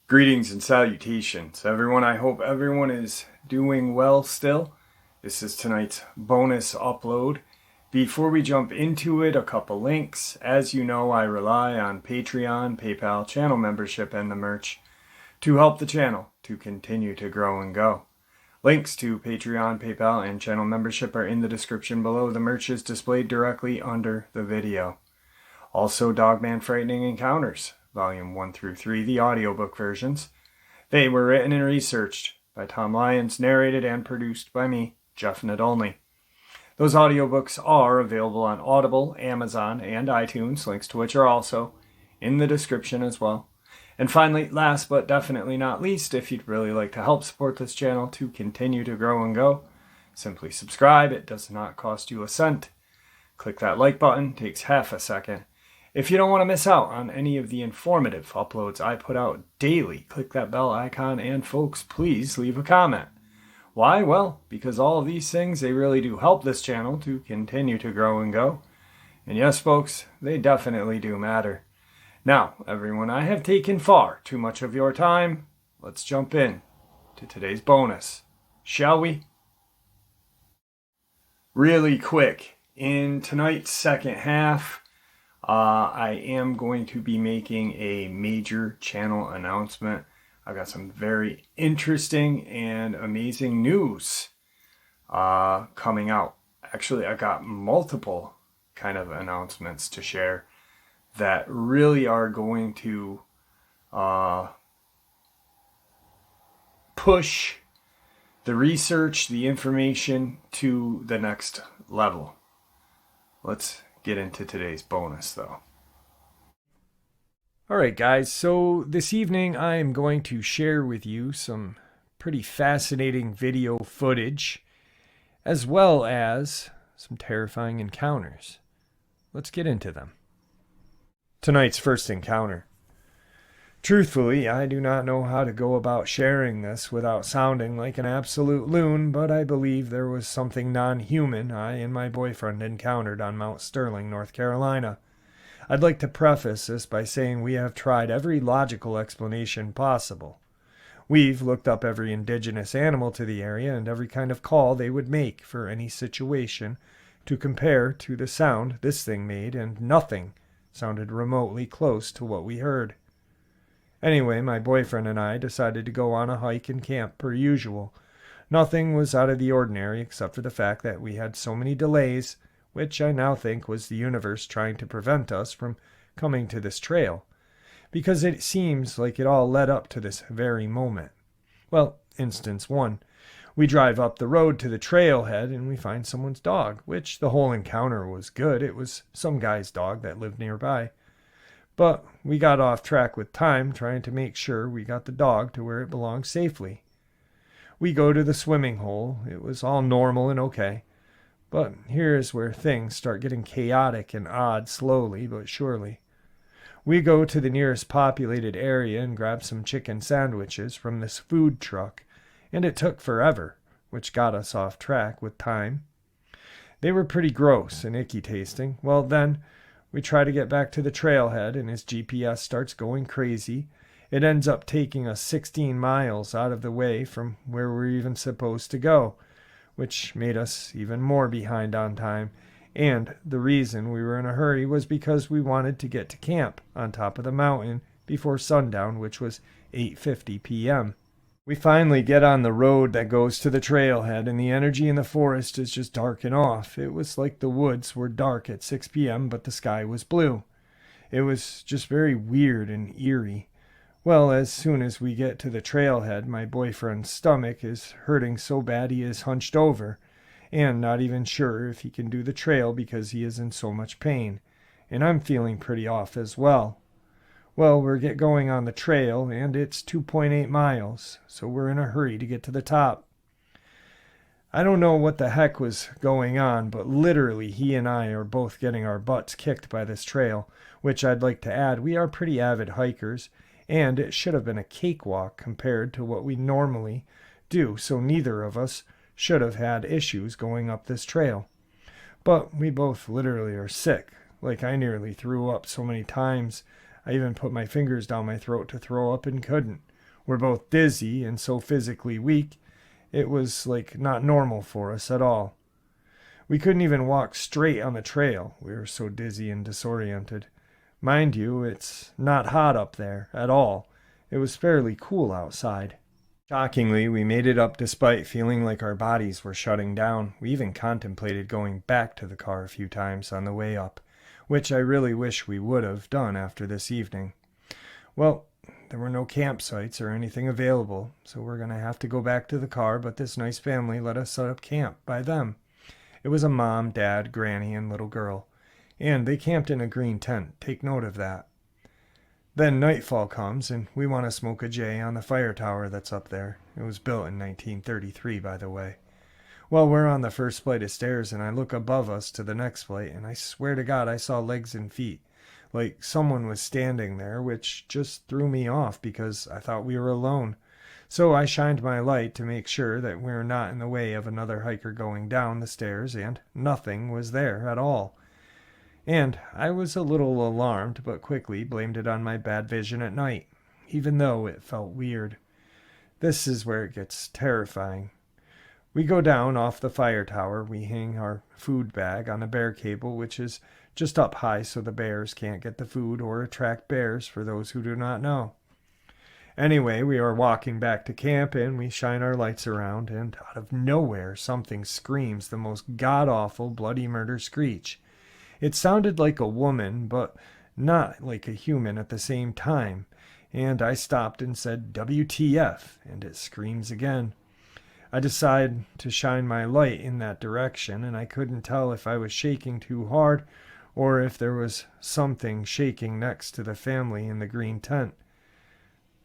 Greetings and salutations, everyone. I hope everyone is doing well still. This is tonight's bonus upload. Before we jump into it, a couple links. As you know, I rely on Patreon, PayPal, channel membership, and the merch to help the channel to continue to grow and go. Links to Patreon, PayPal, and channel membership are in the description below. The merch is displayed directly under the video. Also, Dogman Frightening Encounters, Volume 1 through 3, the audiobook versions. They were written and researched by Tom Lyons, narrated and produced by me, Jeff Nadolny. Those audiobooks are available on Audible, Amazon, and iTunes, links to which are also in the description as well. And finally, last but definitely not least, if you'd really like to help support this channel to continue to grow and go, simply subscribe. It does not cost you a cent. Click that like button, takes half a second. If you don't want to miss out on any of the informative uploads I put out daily, click that bell icon, and folks, please leave a comment. Why? Well, because all of these things, they really do help this channel to continue to grow and go. And yes, folks, they definitely do matter. Now, everyone, I have taken far too much of your time. Let's jump in to today's bonus, shall we? Really quick, in tonight's second half, I am going to be making a major channel announcement. I've got some very interesting and amazing news coming out. Actually, I got multiple kind of announcements to share that really are going to push the research, the information to the next level. Let's get into today's bonus, though. Alright guys, so this evening I am going to share with you some pretty fascinating video footage, as well as some terrifying encounters. Let's get into them. Tonight's first encounter. Truthfully, I do not know how to go about sharing this without sounding like an absolute loon, but I believe there was something non-human I and my boyfriend encountered on Mount Sterling, North Carolina. I'd like to preface this by saying we have tried every logical explanation possible. We've looked up every indigenous animal to the area and every kind of call they would make for any situation to compare to the sound this thing made, and nothing sounded remotely close to what we heard. Anyway, my boyfriend and I decided to go on a hike and camp per usual. Nothing was out of the ordinary except for the fact that we had so many delays, which I now think was the universe trying to prevent us from coming to this trail, because it seems like it all led up to this very moment. Well, instance one. We drive up the road to the trailhead and we find someone's dog, which the whole encounter was good. It was some guy's dog that lived nearby. But we got off track with time trying to make sure we got the dog to where it belonged safely. We go to the swimming hole. It was all normal and okay. But here's where things start getting chaotic and odd slowly but surely. We go to the nearest populated area and grab some chicken sandwiches from this food truck, and it took forever, which got us off track with time. They were pretty gross and icky tasting. Well, then we try to get back to the trailhead, and his GPS starts going crazy. It ends up taking us 16 miles out of the way from where we're even supposed to go, which made us even more behind on time. And the reason we were in a hurry was because we wanted to get to camp on top of the mountain before sundown, which was 8:50 p.m. We finally get on the road that goes to the trailhead, and the energy in the forest is just darking off. It was like the woods were dark at 6 p.m., but the sky was blue. It was just very weird and eerie. Well, as soon as we get to the trailhead, my boyfriend's stomach is hurting so bad he is hunched over, and not even sure if he can do the trail because he is in so much pain, and I'm feeling pretty off as well. Well, we're going on the trail, and it's 2.8 miles, so we're in a hurry to get to the top. I don't know what the heck was going on, but literally he and I are both getting our butts kicked by this trail, which I'd like to add, we are pretty avid hikers, and it should have been a cakewalk compared to what we normally do, so neither of us should have had issues going up this trail. But we both literally are sick. Like, I nearly threw up so many times. I even put my fingers down my throat to throw up and couldn't. We're both dizzy and so physically weak, it was like not normal for us at all. We couldn't even walk straight on the trail. We were so dizzy and disoriented. Mind you, it's not hot up there at all. It was fairly cool outside. Shockingly, we made it up despite feeling like our bodies were shutting down. We even contemplated going back to the car a few times on the way up, which I really wish we would have done after this evening. Well, there were no campsites or anything available, so we're going to have to go back to the car, but this nice family let us set up camp by them. It was a mom, dad, granny, and little girl, and they camped in a green tent. Take note of that. Then nightfall comes, and we want to smoke a J on the fire tower that's up there. It was built in 1933, by the way. Well, we're on the first flight of stairs, and I look above us to the next flight, and I swear to God I saw legs and feet. Like someone was standing there, which just threw me off because I thought we were alone. So I shined my light to make sure that we were not in the way of another hiker going down the stairs, and nothing was there at all. And I was a little alarmed, but quickly blamed it on my bad vision at night, even though it felt weird. This is where it gets terrifying. We go down off the fire tower. We hang our food bag on a bear cable, which is just up high so the bears can't get the food or attract bears, for those who do not know. Anyway, we are walking back to camp, and we shine our lights around, and out of nowhere something screams the most god-awful bloody murder screech. It sounded like a woman, but not like a human at the same time, and I stopped and said, WTF, and it screams again. I decide to shine my light in that direction, and I couldn't tell if I was shaking too hard or if there was something shaking next to the family in the green tent.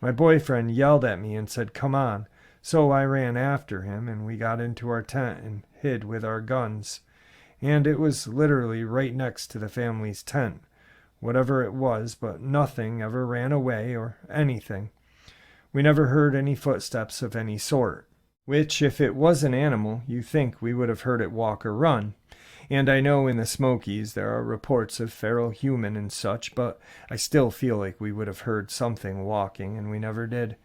My boyfriend yelled at me and said, come on, so I ran after him, and we got into our tent and hid with our guns. And it was literally right next to the family's tent, whatever it was, but nothing ever ran away or anything. We never heard any footsteps of any sort, which, if it was an animal, you think we would have heard it walk or run. And I know in the Smokies there are reports of feral human and such, but I still feel like we would have heard something walking, and we never did.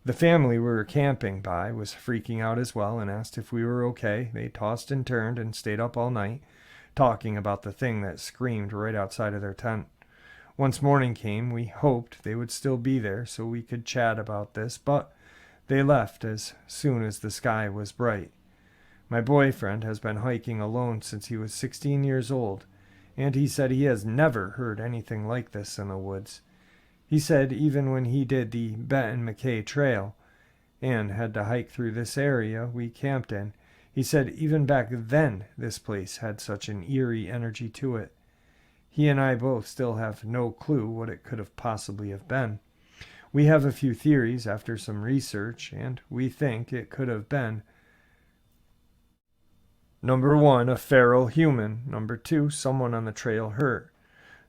The family we were camping by was freaking out as well and asked if we were okay. They tossed and turned and stayed up all night, talking about the thing that screamed right outside of their tent. Once morning came, we hoped they would still be there so we could chat about this, but they left as soon as the sky was bright. My boyfriend has been hiking alone since he was 16 years old, and he said he has never heard anything like this in the woods. He said even when he did the Benton McKay Trail and had to hike through this area we camped in, he said even back then this place had such an eerie energy to it. He and I both still have no clue what it could have possibly have been. We have a few theories after some research, and we think it could have been Number 1, a feral human. Number 2, someone on the trail hurt.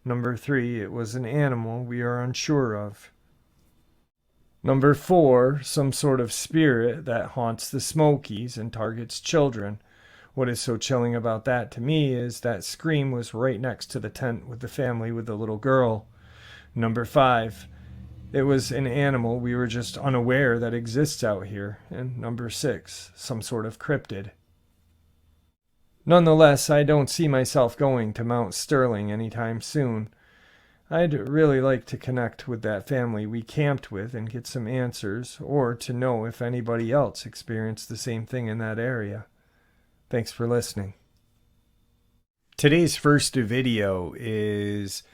Number 3, it was an animal we are unsure of. Number 4, some sort of spirit that haunts the Smokies and targets children. What is so chilling about that to me is that scream was right next to the tent with the family with the little girl. Number 5, it was an animal we were just unaware that exists out here. And number 6, some sort of cryptid. Nonetheless, I don't see myself going to Mount Sterling anytime soon. I'd really like to connect with that family we camped with and get some answers, or to know if anybody else experienced the same thing in that area. Thanks for listening. Today's first video is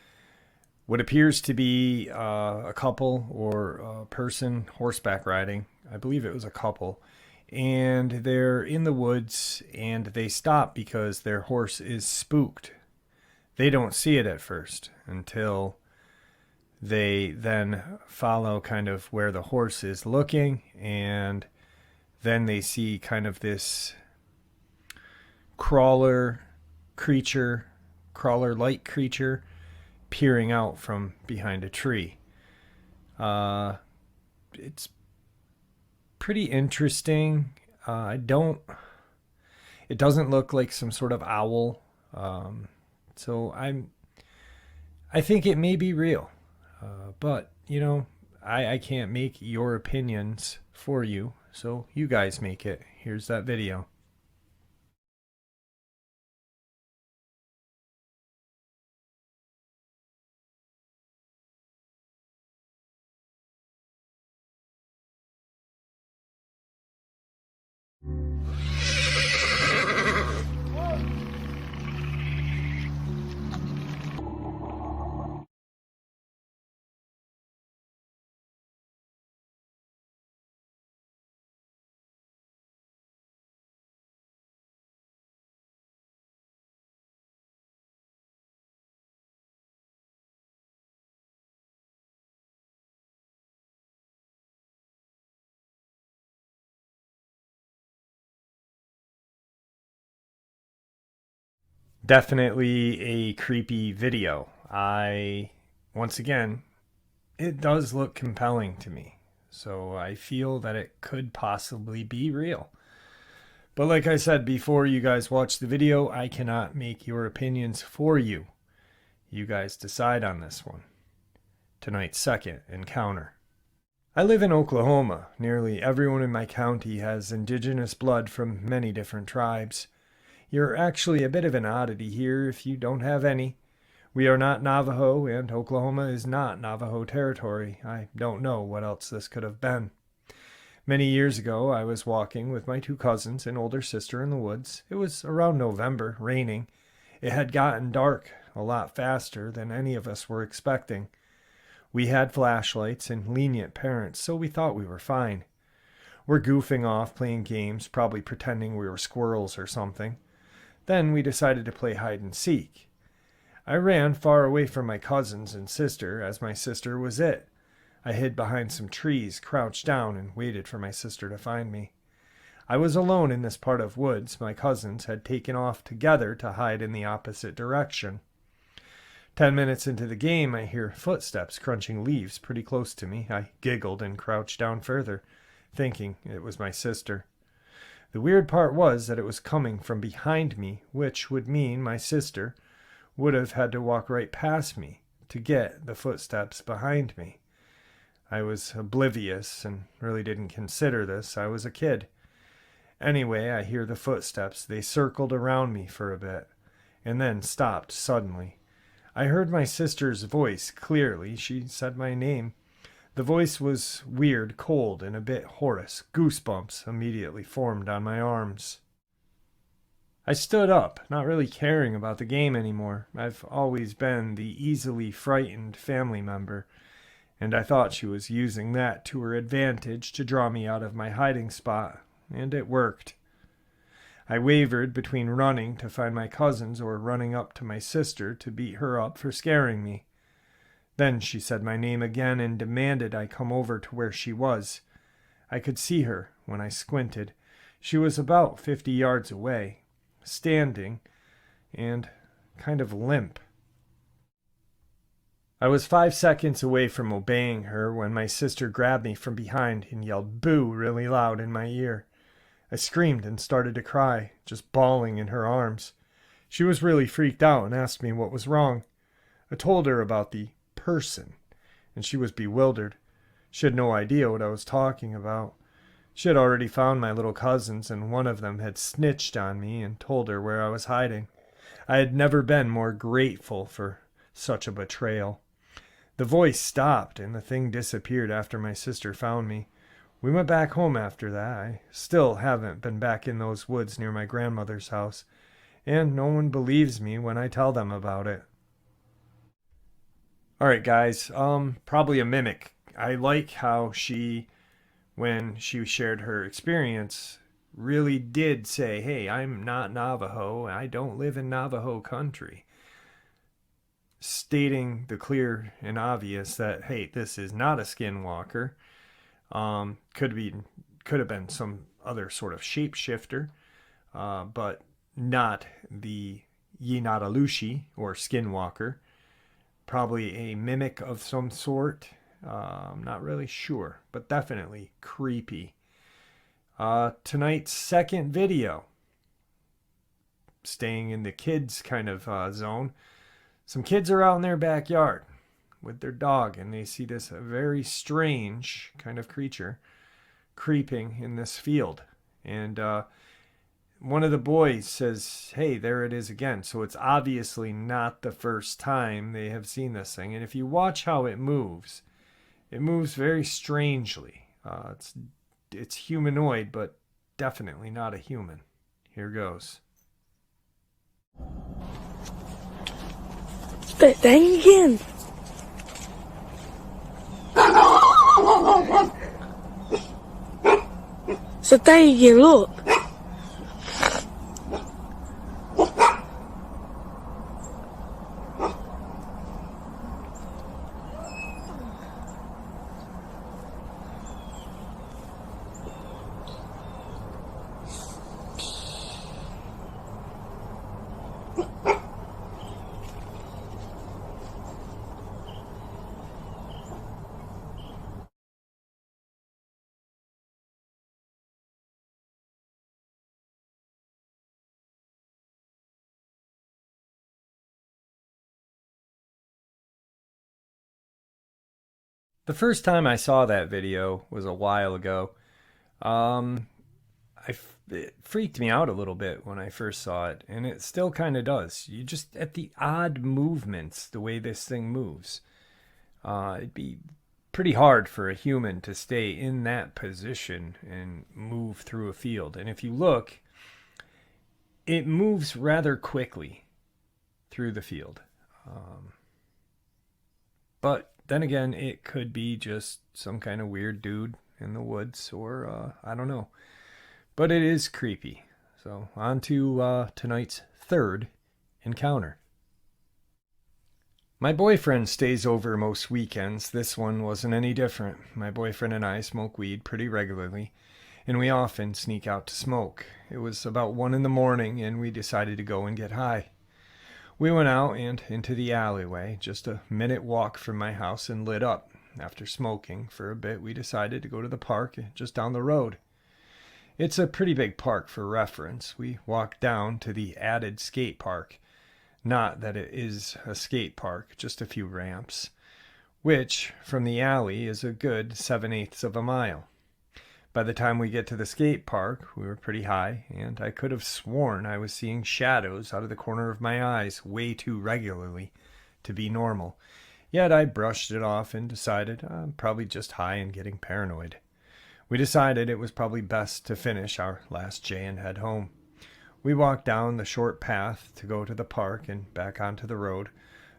what appears to be a couple or a person horseback riding. I believe it was a couple. And they're in the woods, and they stop because their horse is spooked. They don't see it at first until they then follow kind of where the horse is looking, and then they see kind of this crawler-like creature peering out from behind a tree. It's pretty interesting. It doesn't look like some sort of owl Um, so I think it may be real, but I can't make your opinions for you, so you guys make it. Here's that video. Definitely a creepy video. Once again, it does look compelling to me. So I feel that it could possibly be real. But like I said before you guys watch the video, I cannot make your opinions for you. You guys decide on this one. Tonight's second encounter. I live in Oklahoma. Nearly everyone in my county has indigenous blood from many different tribes. You're actually a bit of an oddity here if you don't have any. We are not Navajo, and Oklahoma is not Navajo territory. I don't know what else this could have been. Many years ago, I was walking with my two cousins and older sister in the woods. It was around November, raining. It had gotten dark a lot faster than any of us were expecting. We had flashlights and lenient parents, so we thought we were fine. We're goofing off, playing games, probably pretending we were squirrels or something. Then we decided to play hide and seek. I ran far away from my cousins and sister, as my sister was it. I hid behind some trees, crouched down, and waited for my sister to find me. I was alone in this part of woods. My cousins had taken off together to hide in the opposite direction. 10 minutes into the game, I hear footsteps crunching leaves pretty close to me. I giggled and crouched down further, thinking it was my sister. The weird part was that it was coming from behind me, which would mean my sister would have had to walk right past me to get the footsteps behind me. I was oblivious and really didn't consider this. I was a kid. Anyway, I hear the footsteps. They circled around me for a bit and then stopped suddenly. I heard my sister's voice clearly. She said my name. The voice was weird, cold, and a bit hoarse. Goosebumps immediately formed on my arms. I stood up, not really caring about the game anymore. I've always been the easily frightened family member, and I thought she was using that to her advantage to draw me out of my hiding spot, and it worked. I wavered between running to find my cousins or running up to my sister to beat her up for scaring me. Then she said my name again and demanded I come over to where she was. I could see her when I squinted. She was about 50 yards away, standing and kind of limp. I was 5 seconds away from obeying her when my sister grabbed me from behind and yelled "boo" really loud in my ear. I screamed and started to cry, just bawling in her arms. She was really freaked out and asked me what was wrong. I told her about the person, and she was bewildered. She had no idea what I was talking about. She had already found my little cousins, and one of them had snitched on me and told her where I was hiding. I had never been more grateful for such a betrayal. The voice stopped, and the thing disappeared after my sister found me. We went back home after that. I still haven't been back in those woods near my grandmother's house, and no one believes me when I tell them about it. Alright guys, probably a mimic. I like how she, when she shared her experience, really did say, hey, I'm not Navajo, I don't live in Navajo country. Stating the clear and obvious that, hey, this is not a skinwalker. Could have been some other sort of shapeshifter, but not the Yinatalushi or skinwalker. Probably a mimic of some sort. I'm not really sure, but definitely creepy. Tonight's second video. staying in the kids kind of zone, some kids are out in their backyard with their dog, and they see this very strange kind of creature creeping in this field. And one of the boys says, "Hey, there it is again." So it's obviously not the first time they have seen this thing. And if you watch how it moves very strangely. It's humanoid, but definitely not a human. Here goes. Startling. Startling, look. The first time I saw that video was a while ago. Um, it freaked me out a little bit when I first saw it, and it still kind of does. You just, at the odd movements, the way this thing moves, it'd be pretty hard for a human to stay in that position and move through a field. And if you look, it moves rather quickly through the field. But then again, it could be just some kind of weird dude in the woods, or I don't know. But it is creepy. So on to tonight's third encounter. My boyfriend stays over most weekends. This one wasn't any different. My boyfriend and I smoke weed pretty regularly, and we often sneak out to smoke. It was about 1 a.m, and we decided to go and get high. We went out and into the alleyway, just a minute walk from my house, and lit up. After smoking for a bit, we decided to go to the park just down the road. It's a pretty big park for reference. We walked down to the added skate park. Not that it is a skate park, just a few ramps, which from the alley is a good 7/8 of a mile. By the time we get to the skate park, we were pretty high, and I could have sworn I was seeing shadows out of the corner of my eyes way too regularly to be normal. Yet I brushed it off and decided I'm probably just high and getting paranoid. We decided it was probably best to finish our last J and head home. We walked down the short path to go to the park and back onto the road.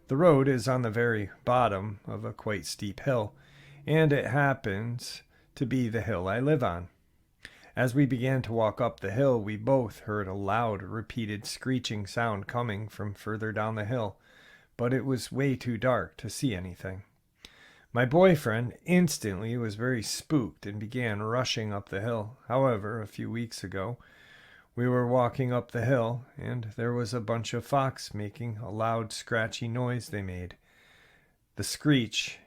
The road is on the very bottom of a quite steep hill, and it happens to be the hill I live on. As we began to walk up the hill, we both heard a loud, repeated screeching sound coming from further down the hill, but it was way too dark to see anything. My boyfriend instantly was very spooked and began rushing up the hill. However, a few weeks ago, we were walking up the hill, and there was a bunch of fox making a loud, scratchy noise they made. The screech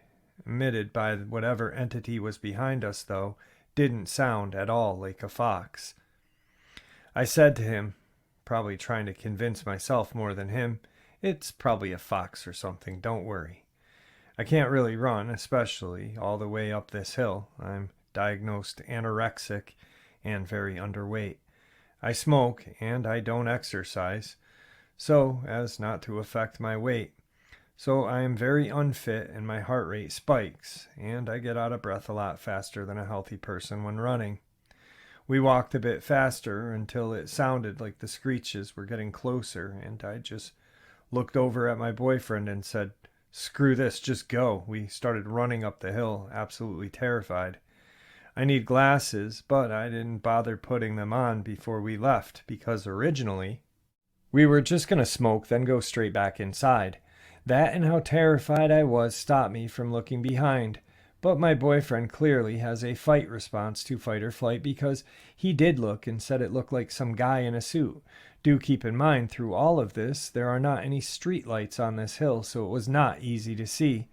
emitted by whatever entity was behind us, though, didn't sound at all like a fox. I said to him, probably trying to convince myself more than him, "It's probably a fox or something, don't worry. I can't really run, especially all the way up this hill. I'm diagnosed anorexic and very underweight. I smoke and I don't exercise, so as not to affect my weight. So I am very unfit and my heart rate spikes, and I get out of breath a lot faster than a healthy person when running." We walked a bit faster until it sounded like the screeches were getting closer, and I just looked over at my boyfriend and said, "Screw this, just go." We started running up the hill, absolutely terrified. I need glasses, but I didn't bother putting them on before we left, because originally we were just going to smoke, then go straight back inside. That and how terrified I was stopped me from looking behind. But my boyfriend clearly has a fight response to fight or flight, because he did look and said it looked like some guy in a suit. Do keep in mind, through all of this, there are not any street lights on this hill, so it was not easy to see.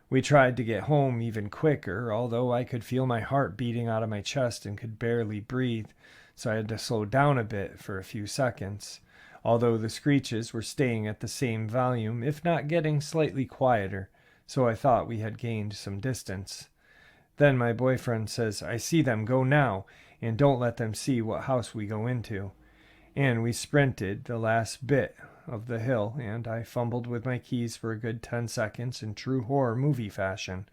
We tried to get home even quicker, although I could feel my heart beating out of my chest and could barely breathe, so I had to slow down a bit for a few seconds. although the screeches were staying at the same volume, if not getting slightly quieter, so I thought we had gained some distance. Then my boyfriend says, "I see them, go now, and don't let them see what house we go into." And we sprinted the last bit of the hill, and I fumbled with my keys for a good 10 seconds in true horror movie fashion,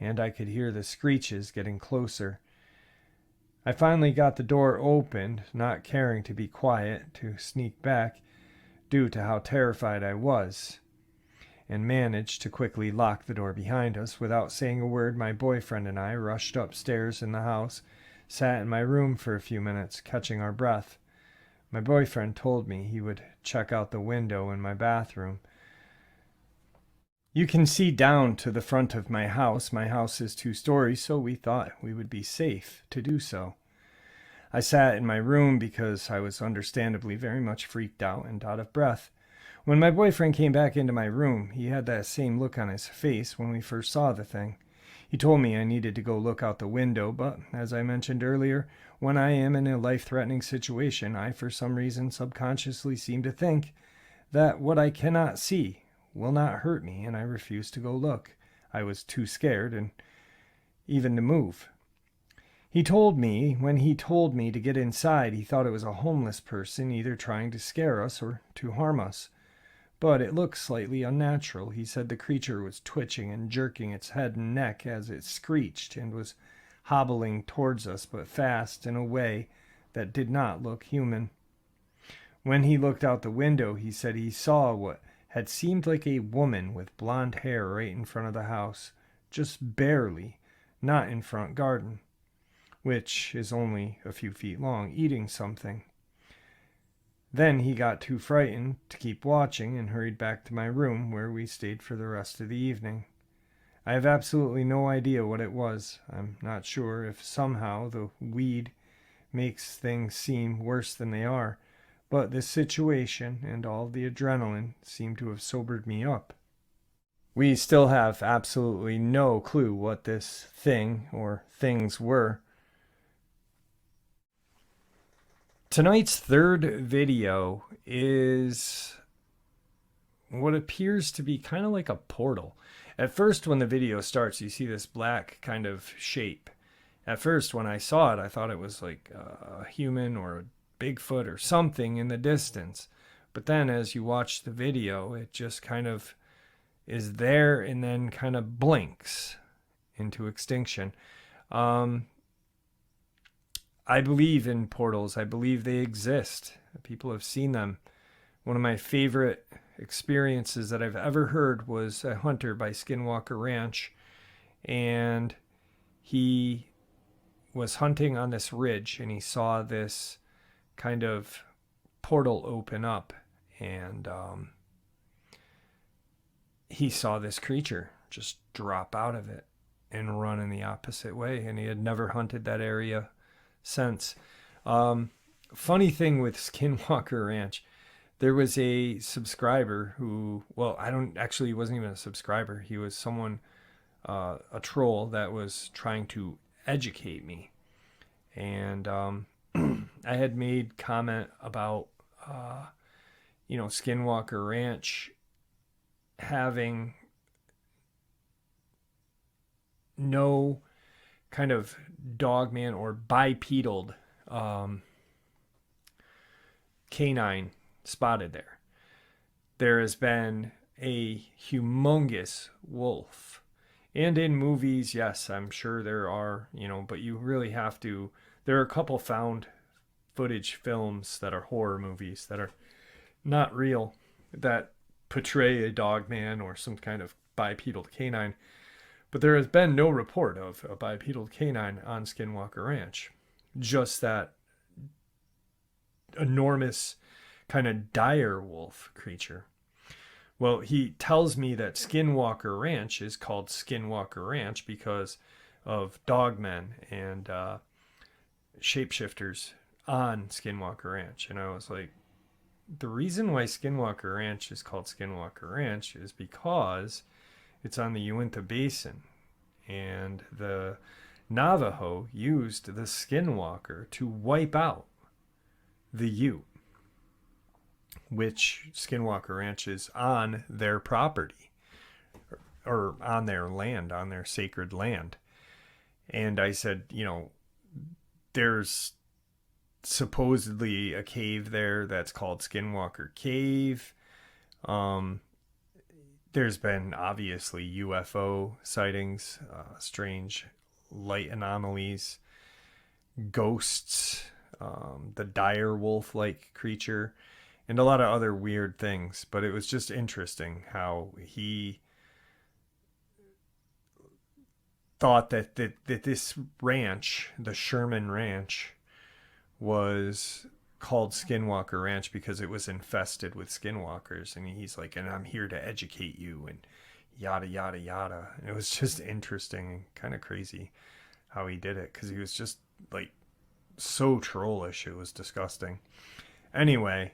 and I could hear the screeches getting closer. I finally got the door opened, not caring to be quiet, to sneak back, due to how terrified I was, and managed to quickly lock the door behind us. Without saying a word, my boyfriend and I rushed upstairs in the house, sat in my room for a few minutes, catching our breath. My boyfriend told me he would check out the window in my bathroom. You can see down to the front of my house. My house is 2 stories, so we thought we would be safe to do so. I sat in my room because I was understandably very much freaked out and out of breath. When my boyfriend came back into my room, he had that same look on his face when we first saw the thing. He told me I needed to go look out the window, but as I mentioned earlier, when I am in a life-threatening situation, I for some reason subconsciously seem to think that what I cannot see will not hurt me, and I refused to go look. I was too scared and even to move. When he told me to get inside, he thought it was a homeless person either trying to scare us or to harm us. But it looked slightly unnatural. He said the creature was twitching and jerking its head and neck as it screeched and was hobbling towards us, but fast in a way that did not look human. When he looked out the window, he said he saw what had seemed like a woman with blonde hair right in front of the house, just barely, not in front garden, which is only a few feet long, eating something. Then he got too frightened to keep watching and hurried back to my room, where we stayed for the rest of the evening. I have absolutely no idea what it was. I'm not sure if somehow the weed makes things seem worse than they are, but this situation and all the adrenaline seemed to have sobered me up. We still have absolutely no clue what this thing or things were. Tonight's third video is what appears to be kind of like a portal. At first, when the video starts, you see this black kind of shape. At first, when I saw it, I thought it was like a human or a Bigfoot or something in the distance. But then as you watch the video, it just kind of is there and then kind of blinks into extinction. I believe in portals. I believe they exist. People have seen them. One of my favorite experiences that I've ever heard was a hunter by Skinwalker Ranch, and he was hunting on this ridge and he saw this kind of portal open up, and he saw this creature just drop out of it and run in the opposite way, and he had never hunted that area since. Funny thing with Skinwalker Ranch, there was a subscriber who, well, he wasn't even a subscriber. He was someone, a troll that was trying to educate me. And I had made comment about, Skinwalker Ranch having no kind of Dogman or bipedal canine spotted there. There has been a humongous wolf. And in movies, yes, I'm sure there are, but you really have to. There are a couple found footage films that are horror movies that are not real, that portray a Dogman or some kind of bipedal canine. But there has been no report of a bipedal canine on Skinwalker Ranch. Just that enormous kind of dire wolf creature. Well, he tells me that Skinwalker Ranch is called Skinwalker Ranch because of dogmen and shapeshifters on Skinwalker Ranch. And I was like, the reason why Skinwalker Ranch is called Skinwalker Ranch is because it's on the Uinta Basin, and the Navajo used the Skinwalker to wipe out the Ute. which Skinwalker Ranch is on their property or on their land, on their sacred land. And I said, there's supposedly a cave there that's called Skinwalker Cave. There's been obviously UFO sightings, strange light anomalies, ghosts, the dire wolf like creature, and a lot of other weird things. But it was just interesting how he thought that this ranch, the Sherman Ranch, was called Skinwalker Ranch because it was infested with skinwalkers. And he's like, and I'm here to educate you, and yada, yada, yada. And it was just interesting and kind of crazy how he did it, because he was just like so trollish. It was disgusting. Anyway,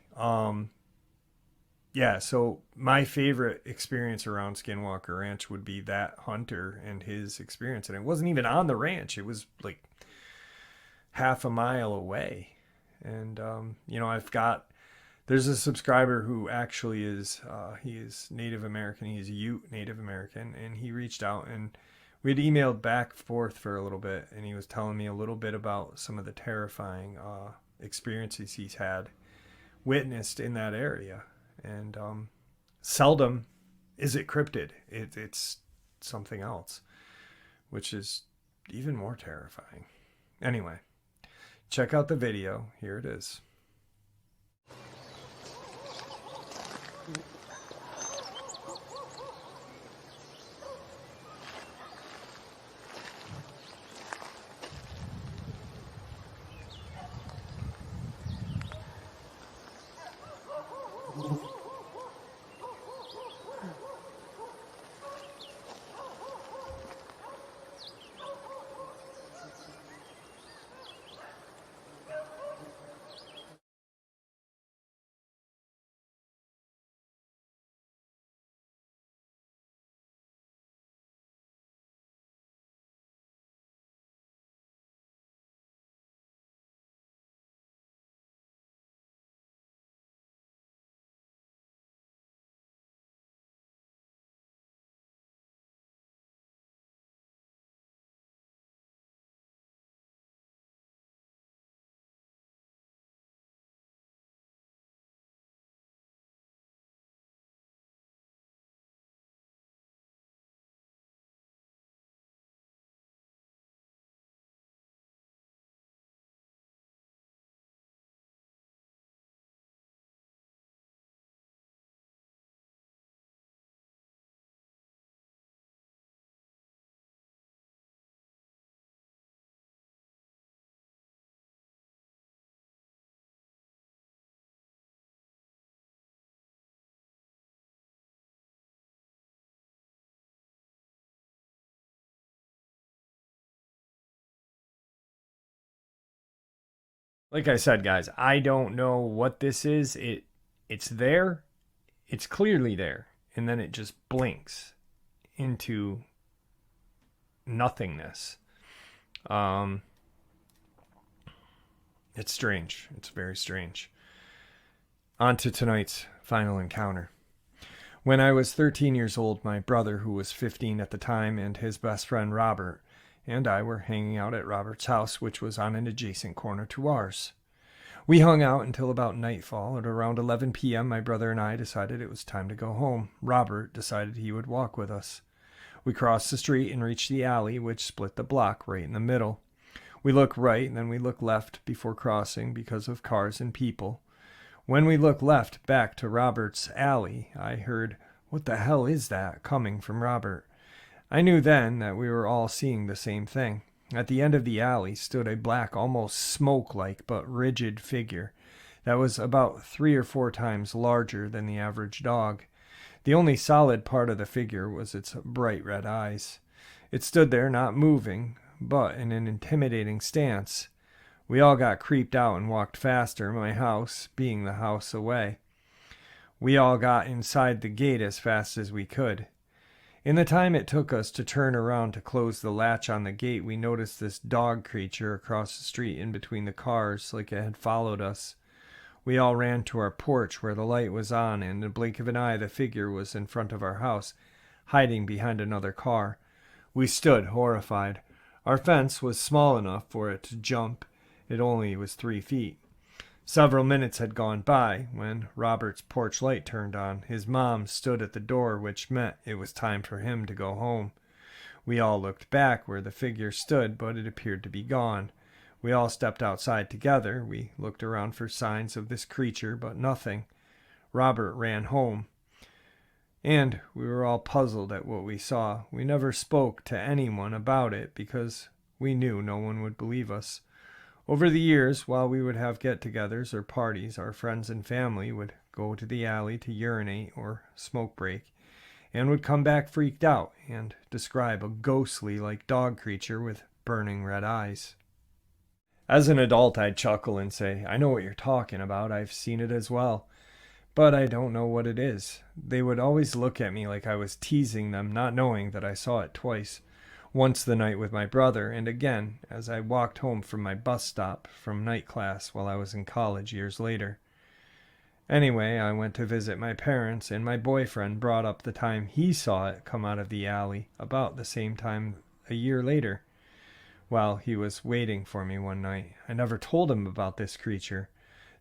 yeah, so my favorite experience around Skinwalker Ranch would be that hunter and his experience. And it wasn't even on the ranch, it was like half a mile away. And, there's a subscriber who actually he is Native American. He's Ute Native American. And he reached out, and we had emailed back and forth for a little bit. And he was telling me a little bit about some of the terrifying experiences he's witnessed in that area. And seldom is it cryptid. It's something else, which is even more terrifying. Anyway, check out the video. Here it is. Like I said, guys, I don't know what this is. It's there. It's clearly there. And then it just blinks into nothingness. It's strange. It's very strange. On to tonight's final encounter. When I was 13 years old, my brother, who was 15 at the time, and his best friend Robert and I were hanging out at Robert's house, which was on an adjacent corner to ours. We hung out until about nightfall. At around 11 p.m., my brother and I decided it was time to go home. Robert decided he would walk with us. We crossed the street and reached the alley, which split the block right in the middle. We looked right, and then we looked left before crossing because of cars and people. When we looked left back to Robert's alley, I heard, "What the hell is that?" coming from Robert. I knew then that we were all seeing the same thing. At the end of the alley stood a black, almost smoke-like but rigid figure that was about 3 or 4 times larger than the average dog. The only solid part of the figure was its bright red eyes. It stood there, not moving, but in an intimidating stance. We all got creeped out and walked faster, my house being the house away. We all got inside the gate as fast as we could. In the time it took us to turn around to close the latch on the gate, we noticed this dog creature across the street in between the cars, like it had followed us. We all ran to our porch where the light was on, and in the blink of an eye the figure was in front of our house, hiding behind another car. We stood horrified. Our fence was small enough for it to jump. It only was 3 feet. Several minutes had gone by when Robert's porch light turned on. His mom stood at the door, which meant it was time for him to go home. We all looked back where the figure stood, but it appeared to be gone. We all stepped outside together. We looked around for signs of this creature, but nothing. Robert ran home, and we were all puzzled at what we saw. We never spoke to anyone about it because we knew no one would believe us. Over the years, while we would have get-togethers or parties, our friends and family would go to the alley to urinate or smoke break, and would come back freaked out and describe a ghostly like dog creature with burning red eyes. As an adult, I'd chuckle and say, I know what you're talking about, I've seen it as well, but I don't know what it is. They would always look at me like I was teasing them, not knowing that I saw it twice. Once the night with my brother, and again as I walked home from my bus stop from night class while I was in college years later. Anyway, I went to visit my parents, and my boyfriend brought up the time he saw it come out of the alley about the same time a year later, while he was waiting for me one night. I never told him about this creature.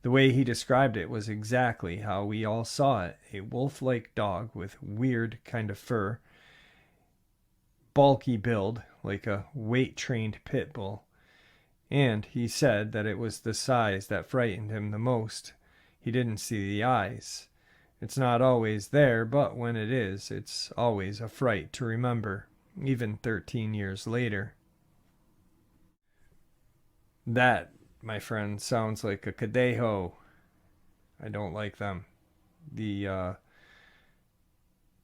The way he described it was exactly how we all saw it, a wolf-like dog with weird kind of fur, bulky build, like a weight-trained pit bull. And he said that it was the size that frightened him the most. He didn't see the eyes. It's not always there, but when it is, it's always a fright to remember, even 13 years later. That, my friend, sounds like a cadejo. I don't like them. The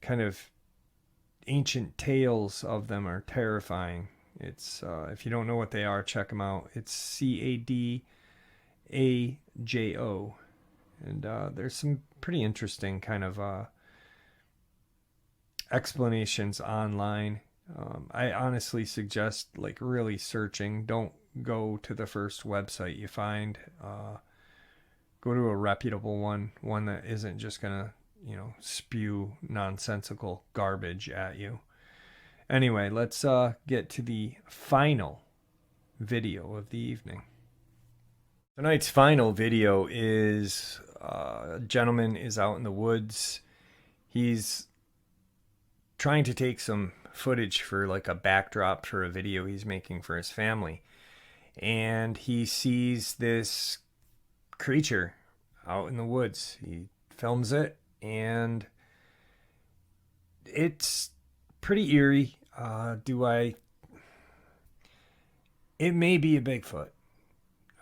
kind of ancient tales of them are terrifying. It's if you don't know what they are, check them out. It's Cadajo, and there's some pretty interesting kind of explanations online. I honestly suggest like really searching. Don't go to the first website you find. Go to a reputable one that isn't just gonna spew nonsensical garbage at you. Anyway, let's get to the final video of the evening. Tonight's final video is a gentleman is out in the woods. He's trying to take some footage for like a backdrop for a video he's making for his family. And he sees this creature out in the woods. He films it, and it's pretty eerie. It may be a Bigfoot.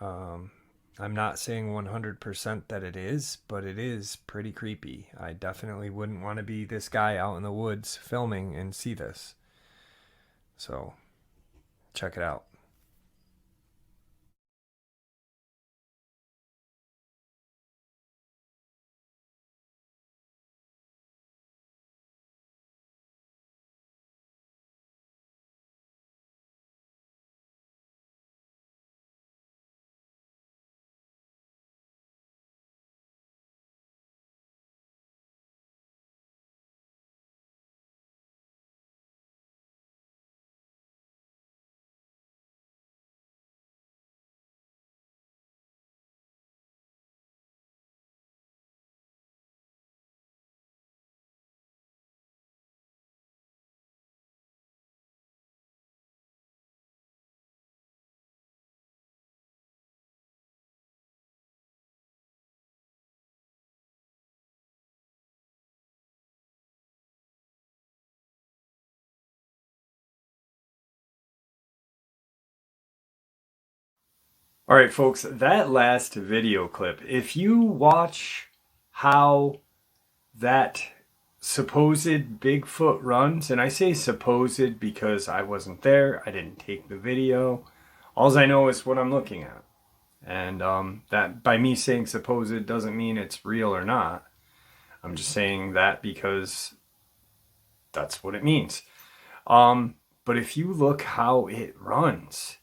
I'm not saying 100% that it is, but it is pretty creepy. I definitely wouldn't want to be this guy out in the woods filming and see this. So, check it out. All right, folks, that last video clip, if you watch how that supposed Bigfoot runs, and I say supposed because I wasn't there, I didn't take the video, all I know is what I'm looking at. And that by me saying supposed doesn't mean it's real or not. I'm just saying that because that's what it means. But if you look how it runs,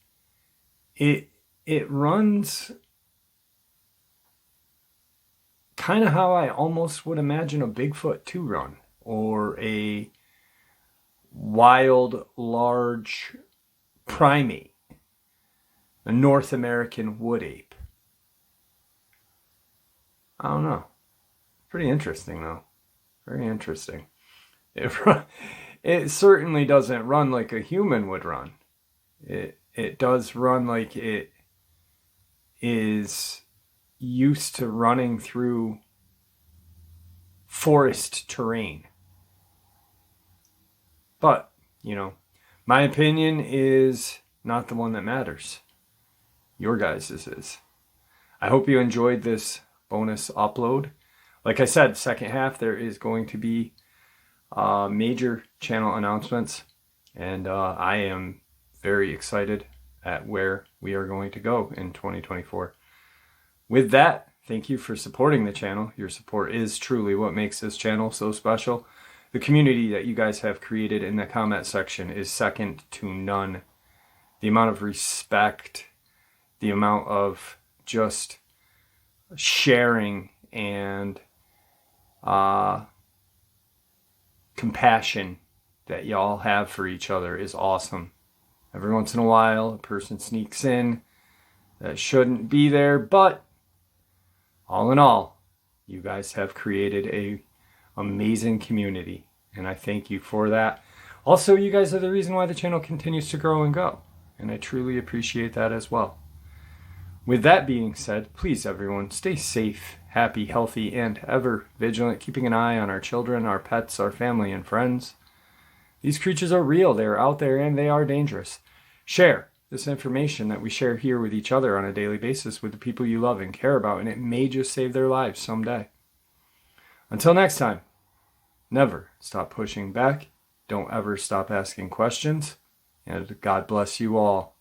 it runs kind of how I almost would imagine a Bigfoot to run, or a wild, large primate, a North American wood ape. I don't know. Pretty interesting, though. Very interesting. It certainly doesn't run like a human would run. It does run like it is used to running through forest terrain. But, my opinion is not the one that matters. Your guys' is. I hope you enjoyed this bonus upload. Like I said, second half there is going to be major channel announcements, and I am very excited at where we are going to go in 2024. With that, thank you for supporting the channel. Your support is truly what makes this channel so special. The community that you guys have created in the comment section is second to none. The amount of respect, the amount of just sharing and compassion that y'all have for each other is awesome. Every once in a while, a person sneaks in that shouldn't be there, but all in all, you guys have created a amazing community, and I thank you for that. Also, you guys are the reason why the channel continues to grow and go, and I truly appreciate that as well. With that being said, please everyone, stay safe, happy, healthy, and ever vigilant, keeping an eye on our children, our pets, our family, and friends. These creatures are real, they are out there, and they are dangerous. Share this information that we share here with each other on a daily basis with the people you love and care about, and it may just save their lives someday. Until next time, never stop pushing back, don't ever stop asking questions, and God bless you all.